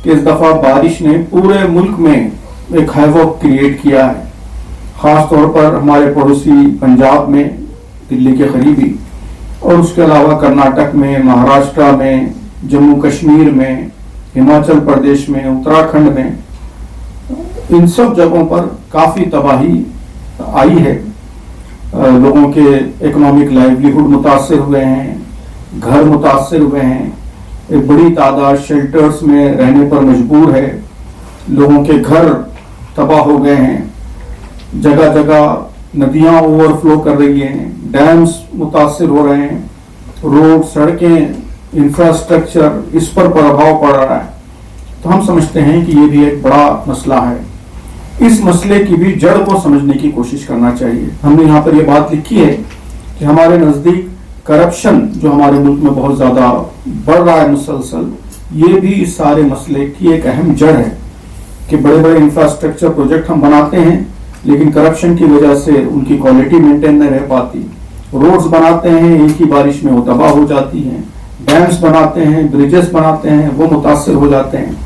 कि इस दफा बारिश ने पूरे मुल्क में एक हैवॉक क्रिएट किया है, खास तौर पर हमारे पड़ोसी पंजाब में, दिल्ली के करीबी, और उसके अलावा कर्नाटक में, महाराष्ट्र में, जम्मू कश्मीर में, हिमाचल प्रदेश में, उत्तराखंड में, इन सब जगहों पर काफी तबाही आई है। लोगों के इकोनॉमिक लाइवलीहुड मुतासर हुए हैं, घर मुतासर हुए हैं, एक बड़ी तादाद शेल्टर्स में रहने पर मजबूर है, लोगों के घर तबाह हो गए हैं, जगह जगह नदियां ओवरफ्लो कर रही हैं, डैम्स मुतासर हो रहे हैं, रोड, सड़कें, इंफ्रास्ट्रक्चर, इस पर प्रभाव पड़ रहा है। तो हम समझते हैं कि ये भी एक बड़ा मसला है। इस मसले की भी जड़ को समझने की कोशिश करना चाहिए। हमने यहाँ पर यह बात लिखी है कि हमारे नजदीक करप्शन जो हमारे मुल्क में बहुत ज्यादा बढ़ रहा है मुसलसल, ये भी इस सारे मसले की एक अहम जड़ है कि बड़े बड़े इंफ्रास्ट्रक्चर प्रोजेक्ट हम बनाते हैं, लेकिन करप्शन की वजह से उनकी क्वालिटी मेंटेन नहीं रह पाती। रोड्स बनाते हैं, एक ही बारिश में वो तबाह हो जाती हैं, डैम्स बनाते हैं, ब्रिजेस बनाते हैं, वो मुतासर हो जाते हैं।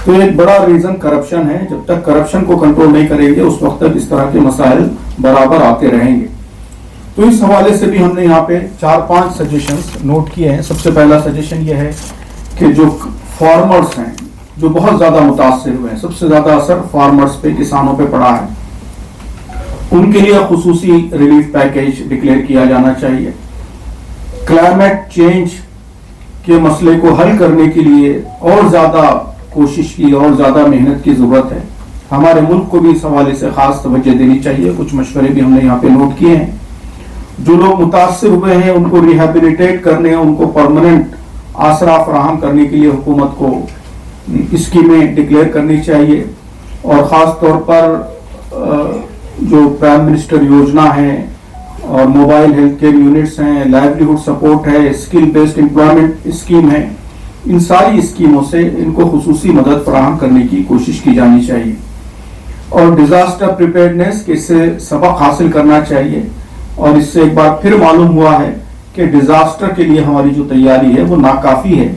तो एक बड़ा रीजन करप्शन है। जब तक करप्शन को कंट्रोल नहीं करेंगे उस वक्त तक इस तरह के मसाइल बराबर आते रहेंगे। तो इस हवाले से भी हमने यहाँ पे 4-5 सजेशंस नोट किए हैं। सबसे पहला सजेशन ये है कि जो फार्मर्स हैं, जो बहुत ज्यादा मुतासर हुए हैं, सबसे ज्यादा असर फार्मर्स पे, किसानों पे पड़ा है, उनके लिए खुसूसी रिलीफ पैकेज डिक्लेयर किया जाना चाहिए। क्लाइमेट चेंज के मसले को हल करने के लिए और ज्यादा कोशिश की, और ज्यादा मेहनत की जरूरत है। हमारे मुल्क को भी इस हवाले से खास तवज्जो देनी चाहिए। कुछ मशवरे भी हमने यहाँ पे नोट किए हैं। जो लोग मुतासर हुए हैं उनको रिहेबिलिटेट करने, उनको परमानेंट आसरा फराहम करने के लिए हुकूमत को स्कीमें डिक्लेयर करनी चाहिए। और ख़ास तौर पर जो प्राइम मिनिस्टर योजना है और मोबाइल हेल्थ केयर यूनिट्स हैं, लाइवलीहुड सपोर्ट है, स्किल बेस्ड एम्प्लॉयमेंट स्कीम है, इन सारी स्कीमों से इनको खुसूसी मदद फराहम करने की कोशिश की जानी चाहिए। और डिजास्टर प्रिपेयर्डनेस के इससे सबक हासिल करना चाहिए। और इससे एक बार फिर मालूम हुआ है कि डिजास्टर के लिए हमारी जो तैयारी है वो नाकाफी है।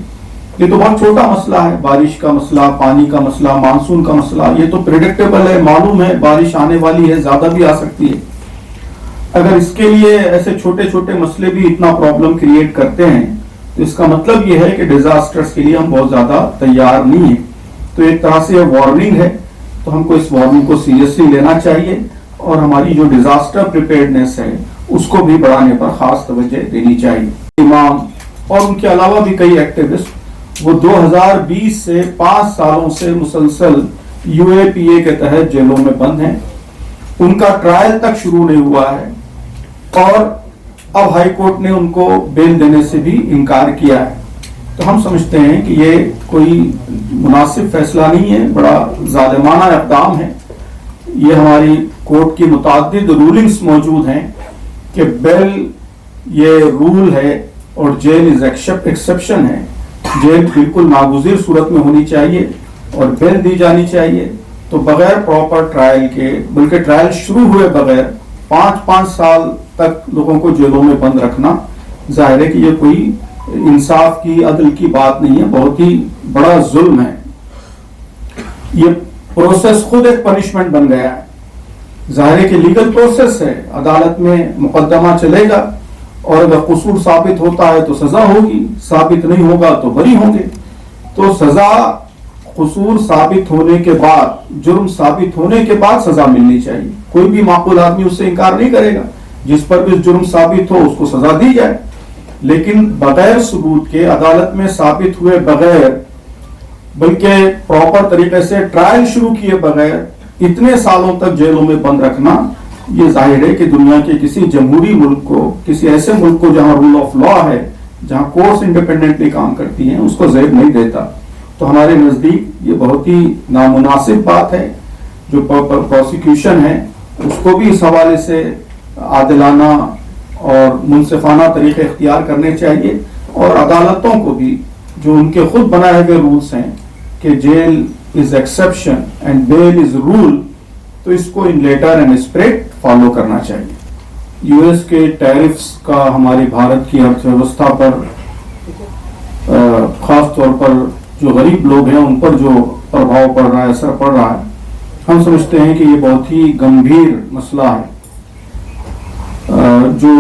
ये तो बहुत छोटा मसला है, बारिश का मसला, पानी का मसला, मानसून का मसला, ये तो प्रेडिक्टेबल है, मालूम है बारिश आने वाली है, ज्यादा भी आ सकती है। अगर इसके लिए ऐसे छोटे छोटे मसले भी इतना प्रॉब्लम क्रिएट करते हैं तो इसका मतलब ये है कि डिजास्टर्स के लिए हम बहुत ज्यादा तैयार नहीं है। तो एक तरह से वार्निंग है, तो हमको इस वार्निंग को सीरियसली लेना चाहिए और हमारी जो डिजास्टर प्रिपेयर्डनेस है उसको भी बढ़ाने पर खास तवज्जो देनी चाहिए। इमाम और उनके अलावा भी कई एक्टिविस्ट वो 2020 से 5 सालों से मुसलसल यूएपीए के तहत जेलों में बंद हैं। उनका ट्रायल तक शुरू नहीं हुआ है और अब हाई कोर्ट ने उनको बेल देने से भी इनकार किया है। तो हम समझते हैं कि ये कोई मुनासिब फैसला नहीं है, बड़ा जालिमाना इक़दाम है। ये हमारी कोर्ट की मुताद्दिद रूलिंग्स मौजूद हैं कि बेल ये रूल है और जेल इज एक्सेप्शन है। जेल बिल्कुल नागुज़िर सूरत में होनी चाहिए और बेल दी जानी चाहिए। तो बगैर प्रॉपर ट्रायल के, बल्कि ट्रायल शुरू हुए बगैर 5-5 साल तक लोगों को जेलों में बंद रखना, जाहिर है कि ये कोई इंसाफ की, अदल की बात नहीं है, बहुत ही बड़ा जुल्म है। ये प्रोसेस खुद एक पनिशमेंट बन गया है। जाहिर है कि लीगल प्रोसेस है, अदालत में मुकदमा चलेगा और अगर कसूर साबित होता है तो सजा होगी, साबित नहीं होगा तो बरी होंगे। तो सजा कसूर साबित होने के बाद, जुर्म साबित होने के बाद सजा मिलनी चाहिए। कोई भी माकूल आदमी उससे इनकार नहीं करेगा। जिस पर भी जुर्म साबित हो उसको सजा दी जाए, लेकिन बगैर सबूत के, अदालत में साबित हुए बगैर, बल्कि प्रॉपर तरीके से ट्रायल शुरू किए बगैर इतने सालों तक जेलों में बंद रखना, ये जाहिर है कि दुनिया के किसी जमहूरी मुल्क को, किसी ऐसे मुल्क को जहां रूल ऑफ लॉ है, जहां कोर्ट्स इंडिपेंडेंटली काम करती हैं, उसको ज़ेब नहीं देता। तो हमारे नजदीक ये बहुत ही नामुनासिब बात है। जो प्रोसिक्यूशन है उसको भी इस हवाले से आदिलाना और मुनसिफाना तरीके इख्तियार करने चाहिए और अदालतों को भी जो उनके खुद बनाए हुए रूल्स हैं कि jail is exception and bail is rule, तो इसको in letter and spirit follow करना चाहिए। यूएस के टैरिफ्स का हमारी भारत की अर्थव्यवस्था पर, खास तौर पर जो गरीब लोग हैं उन पर जो प्रभाव पड़ रहा है, असर पड़ रहा है, हम समझते हैं कि ये बहुत ही गंभीर मसला है। जो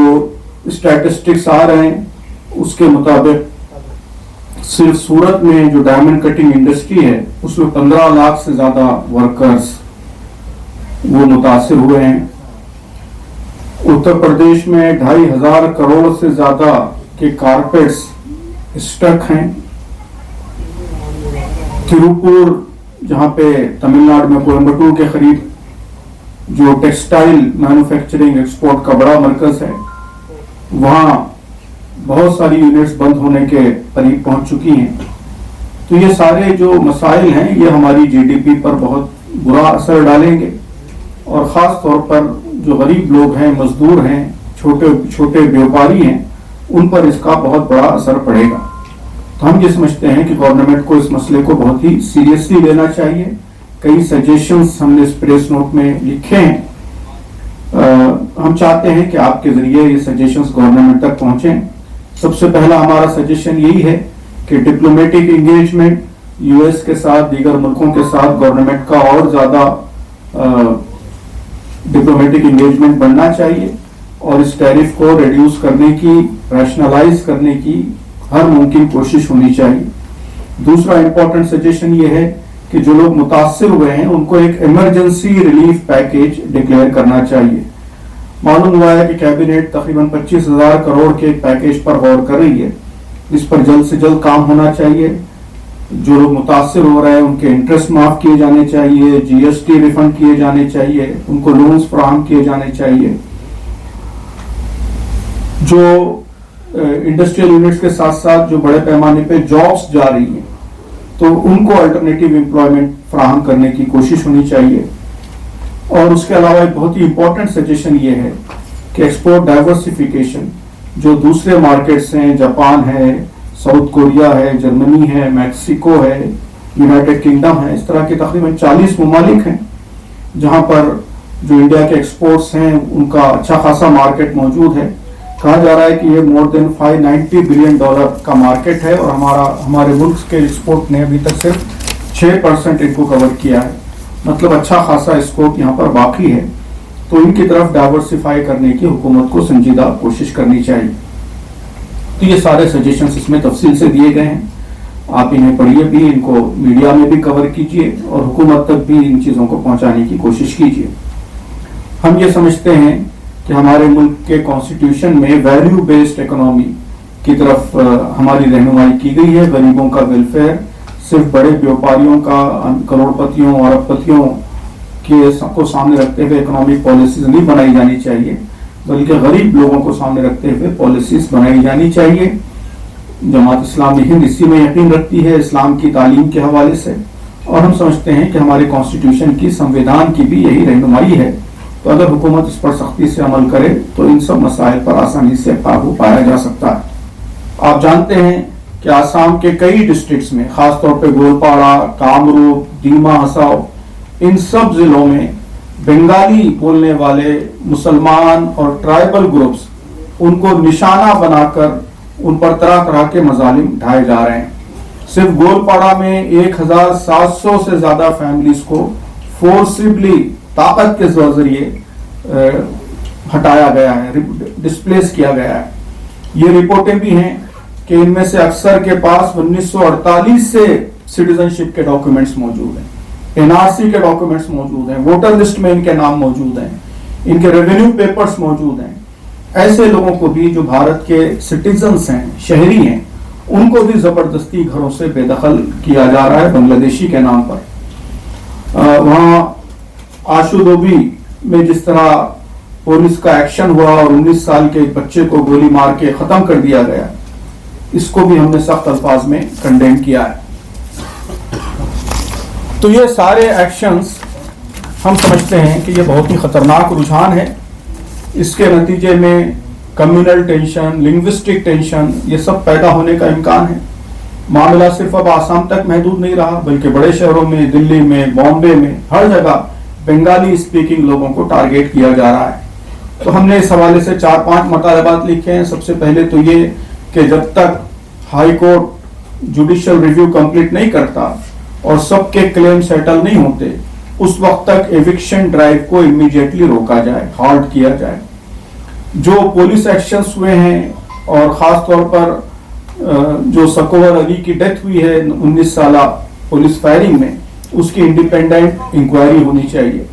स्टैटिस्टिक्स आ रहे हैं उसके मुताबिक सिर्फ सूरत में जो डायमंड कटिंग इंडस्ट्री है उसमें 15 लाख से ज्यादा वर्कर्स वो मुतासिर हुए हैं। उत्तर प्रदेश में 2,500 करोड़ से ज्यादा के कारपेट्स स्टक हैं। तिरुपुर, जहां पे तमिलनाडु में कोयम्बटूर के करीब जो टेक्सटाइल मैन्युफैक्चरिंग एक्सपोर्ट का बड़ा मरकज है, वहां बहुत सारी यूनिट्स बंद होने के करीब पहुंच चुकी हैं। तो ये सारे जो मसाइल हैं ये हमारी जीडीपी पर बहुत बुरा असर डालेंगे और खास तौर पर जो गरीब लोग हैं, मजदूर हैं, छोटे छोटे व्यापारी हैं, उन पर इसका बहुत बड़ा असर पड़ेगा। तो हम ये समझते हैं कि गवर्नमेंट को इस मसले को बहुत ही सीरियसली लेना चाहिए। कई सजेशंस हमने इस प्रेस नोट में लिखे हैं। हम चाहते हैं कि आपके जरिए ये सजेशंस गवर्नमेंट तक पहुंचें। सबसे पहला हमारा सजेशन यही है कि डिप्लोमेटिक एंगेजमेंट यूएस के साथ, दीगर मुल्कों के साथ गवर्नमेंट का और ज्यादा डिप्लोमेटिक एंगेजमेंट बनना चाहिए और इस टैरिफ को रिड्यूस करने की, रैशनलाइज करने की हर मुमकिन कोशिश होनी चाहिए। दूसरा इंपॉर्टेंट सजेशन ये है कि जो लोग मुतासिर हुए हैं उनको एक इमरजेंसी रिलीफ पैकेज डिक्लेयर करना चाहिए। मालूम हुआ है कि कैबिनेट तकरीबन 25,000 करोड़ के पैकेज पर गौर कर रही है। इस पर जल्द से जल्द काम होना चाहिए। जो लोग मुतासिर हो रहे हैं उनके इंटरेस्ट माफ किए जाने चाहिए, जीएसटी रिफंड किए जाने चाहिए, उनको लोन्स फराहम किए जाने चाहिए। जो इंडस्ट्रियल यूनिट्स के साथ साथ जो बड़े पैमाने पे जॉब्स जा रही हैं तो उनको अल्टरनेटिव एम्प्लॉयमेंट फराहम करने की कोशिश होनी चाहिए। और उसके अलावा एक बहुत ही इंपॉर्टेंट सजेशन ये है कि एक्सपोर्ट डाइवर्सिफिकेशन, जो दूसरे मार्केट्स हैं, जापान है, साउथ कोरिया है, जर्मनी है, मैक्सिको है, यूनाइटेड किंगडम है, इस तरह के तकरीबन 40 ममालिक हैं जहां पर जो इंडिया के एक्सपोर्ट्स हैं उनका अच्छा खासा मार्केट मौजूद है। कहा जा रहा है कि ये मोर देन $590 बिलियन का मार्केट है और हमारे मुल्क के एक्सपोर्ट ने अभी तक सिर्फ 6% इनको कवर किया है। मतलब अच्छा खासा स्कोप यहाँ पर बाकी है। तो इनकी तरफ डाइवर्सिफाई करने की हुकूमत को संजीदा कोशिश करनी चाहिए। तो ये सारे सजेशंस इसमें तफसील से दिए गए हैं। आप इन्हें पढ़िए भी, इनको मीडिया में भी कवर कीजिए और हुकूमत तक भी इन चीज़ों को पहुंचाने की कोशिश कीजिए। हम ये समझते हैं कि हमारे मुल्क के कॉन्स्टिट्यूशन में वैल्यू बेस्ड इकोनॉमी की तरफ हमारी रहनुमाई की गई है। गरीबों का वेलफेयर सिर्फ बड़े व्यापारियों का, करोड़पतियों और अरबपतियों को सामने रखते हुए इकोनॉमिक पॉलिसीज नहीं बनाई जानी चाहिए, बल्कि गरीब लोगों को सामने रखते हुए पॉलिसीज बनाई जानी चाहिए। जमात इस्लामी हिंद इसी में यकीन रखती है, इस्लाम की तालीम के हवाले से, और हम समझते हैं कि हमारे कॉन्स्टिट्यूशन की, संविधान की भी यही रहनुमाई है। तो अगर हुकूमत इस पर सख्ती से अमल करे तो इन सब मसाइल पर आसानी से काबू पाया जा सकता है। आप जानते हैं कि आसाम के कई डिस्ट्रिक्ट्स में, खासतौर पर गोलपाड़ा, कामरूप, दीमा हसाओ, इन सब जिलों में बंगाली बोलने वाले मुसलमान और ट्राइबल ग्रुप्स, उनको निशाना बनाकर उन पर तरह तरह के मजालिम ढाए जा रहे हैं। सिर्फ गोलपाड़ा में 1,700 से ज्यादा फैमिलीज को फोर्सिबली, ताकत के जरिए हटाया गया है, डिस्प्लेस किया गया है। ये रिपोर्टें भी हैं कि इनमें से अक्सर के पास 1948 से सिटीजनशिप के डॉक्यूमेंट्स मौजूद हैं, एनआरसी के डॉक्यूमेंट्स मौजूद हैं, वोटर लिस्ट में इनके नाम मौजूद हैं, इनके रेवेन्यू पेपर्स मौजूद हैं। ऐसे लोगों को भी, जो भारत के सिटीजन्स हैं, शहरी हैं, उनको भी जबरदस्ती घरों से बेदखल किया जा रहा है बांग्लादेशी के नाम पर। वहां आशुदोबी में जिस तरह पुलिस का एक्शन हुआ और 19 साल के बच्चे को गोली मार के खत्म कर दिया गया, इसको भी हमने सख्त अल्फाज में कंडेम किया है। तो ये सारे एक्शंस हम समझते हैं कि ये बहुत ही खतरनाक रुझान है। इसके नतीजे में कम्युनल टेंशन, लिंग्विस्टिक टेंशन, ये सब पैदा होने का इम्कान है। मामला सिर्फ अब आसाम तक महदूद नहीं रहा, बल्कि बड़े शहरों में, दिल्ली में, बॉम्बे में, हर जगह बंगाली स्पीकिंग लोगों को टारगेट किया जा रहा है। तो हमने इस हवाले से 4-5 मुतालबात लिखे हैं। सबसे पहले तो ये कि जब तक high court judicial review complete नहीं करता और सबके क्लेम सेटल नहीं होते, उस वक्त तक एविक्शन ड्राइव को इमीडिएटली रोका जाए, हॉल्ट किया जाए। जो पुलिस एक्शंस हुए हैं और खास तौर पर जो सकवर अली की डेथ हुई है 19 साल पुलिस फायरिंग में, उसकी इंडिपेंडेंट इंक्वायरी होनी चाहिए।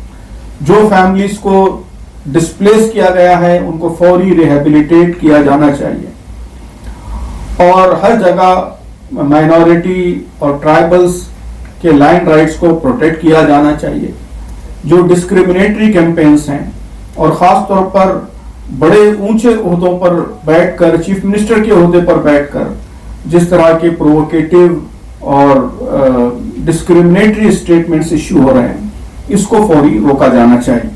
जो फैमिलीज को डिस्प्लेस किया गया है उनको फौरी रिहेबिलिटेट किया जाना चाहिए और हर जगह माइनॉरिटी और ट्राइबल्स के लैंड राइट्स को प्रोटेक्ट किया जाना चाहिए। जो डिस्क्रिमिनेटरी कैंपेन्स हैं और खास तौर पर बड़े ऊंचे ओहदों पर बैठकर, चीफ मिनिस्टर के ओहदे पर बैठकर जिस तरह के प्रोवोकेटिव और डिस्क्रिमिनेटरी स्टेटमेंट्स इश्यू हो रहे हैं, इसको फौरी रोका जाना चाहिए।